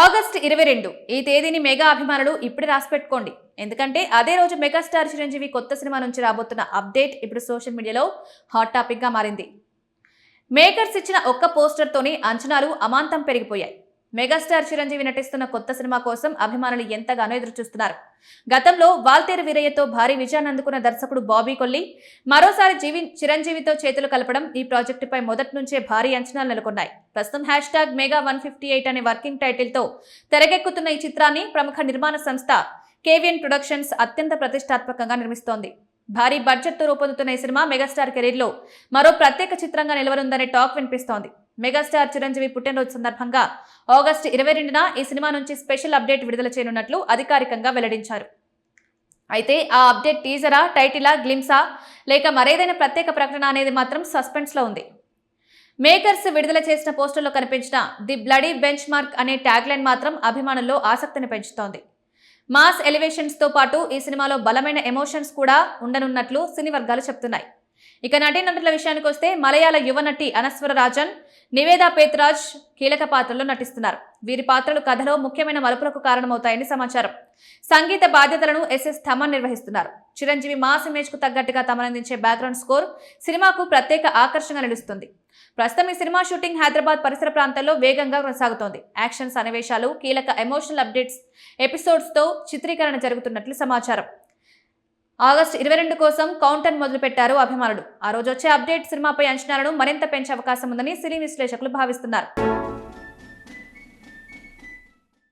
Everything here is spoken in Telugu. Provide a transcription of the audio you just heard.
ఆగస్టు 22 ఈ తేదీని మెగా అభిమానులు ఇప్పుడే రాసిపెట్టుకోండి. ఎందుకంటే అదే రోజు మెగాస్టార్ చిరంజీవి కొత్త సినిమా నుంచి రాబోతున్న అప్డేట్ ఇప్పుడు సోషల్ మీడియాలో హాట్ టాపిక్ గా మారింది. మేకర్స్ ఇచ్చిన ఒక్క పోస్టర్తోనే అంచనాలు అమాంతం పెరిగిపోయాయి. మెగాస్టార్ చిరంజీవి నటిస్తున్న కొత్త సినిమా కోసం అభిమానులు ఎంతగానో ఎదురుచూస్తున్నారు. గతంలో వాల్తేరు వీరయ్యతో భారీ విజయాన్ని అందుకున్న దర్శకుడు బాబీ కొల్లి మరోసారి చిరంజీవితో చేతులు కలపడం ఈ ప్రాజెక్టుపై మొదటి నుంచే భారీ అంచనాలు నెలకొన్నాయి. ప్రస్తుతం #MEGA158 అనే వర్కింగ్ టైటిల్ తో తెరకెక్కుతున్న ఈ చిత్రాన్ని ప్రముఖ నిర్మాణ సంస్థ కేవిఎన్ ప్రొడక్షన్స్ అత్యంత ప్రతిష్టాత్మకంగా నిర్మిస్తోంది. భారీ బడ్జెట్ తో రూపొందుతున్న ఈ సినిమా మెగాస్టార్ కెరీర్ లో మరో ప్రత్యేక చిత్రంగా నిలవనుందనే టాక్ వినిపిస్తోంది. మెగాస్టార్ చిరంజీవి పుట్టినరోజు సందర్భంగా ఆగస్టు 22న ఈ సినిమా నుంచి స్పెషల్ అప్డేట్ విడుదల చేయనున్నట్లు అధికారికంగా వెల్లడించారు. అయితే ఆ అప్డేట్ టీజరా, టైటిలా, గ్లిమ్సా లేక మరేదైనా ప్రత్యేక ప్రకటన అనేది మాత్రం సస్పెన్స్ లో ఉంది. మేకర్స్ విడుదల చేసిన పోస్టర్లో కనిపించిన ది బ్లడీ బెంచ్ మార్క్ అనే ట్యాగ్ లైన్ మాత్రం అభిమానుల్లో ఆసక్తిని పెంచుతోంది. మాస్ ఎలివేషన్స్ తో పాటు ఈ సినిమాలో బలమైన ఎమోషన్స్ కూడా ఉండనున్నట్లు సినీ వర్గాలు చెప్తున్నాయి. ఇక నటీనటుల విషయానికి వస్తే మలయాళ యువ నటి అనస్వర రాజన్, నివేదా పేత్రాజ్ కీలక పాత్రల్లో నటిస్తున్నారు. వీరి పాత్రలు కథలో ముఖ్యమైన మలుపులకు కారణమవుతాయని సమాచారం. సంగీత బాధ్యతలను SS థమన్ నిర్వహిస్తున్నారు. చిరంజీవి మాస్ ఇమేజ్ కు తగ్గట్టుగా తమనందించే బ్యాక్గ్రౌండ్ స్కోర్ సినిమాకు ప్రత్యేక ఆకర్షణగా నిలుస్తుంది. ప్రస్తుతం ఈ సినిమా షూటింగ్ హైదరాబాద్ పరిసర ప్రాంతాల్లో వేగంగా కొనసాగుతోంది. యాక్షన్ సన్నివేశాలు, కీలక ఎమోషనల్ అప్డేట్స్ ఎపిసోడ్స్ తో చిత్రీకరణ జరుగుతున్నట్లు సమాచారం. ఆగస్టు 22 కోసం కౌంటర్ మొదలుపెట్టారు అభిమానులు. ఆ రోజు వచ్చే అప్డేట్ సినిమాపై అంచనాలను మరింత పెంచే అవకాశం ఉందని సినీ విశ్లేషకులు భావిస్తున్నారు.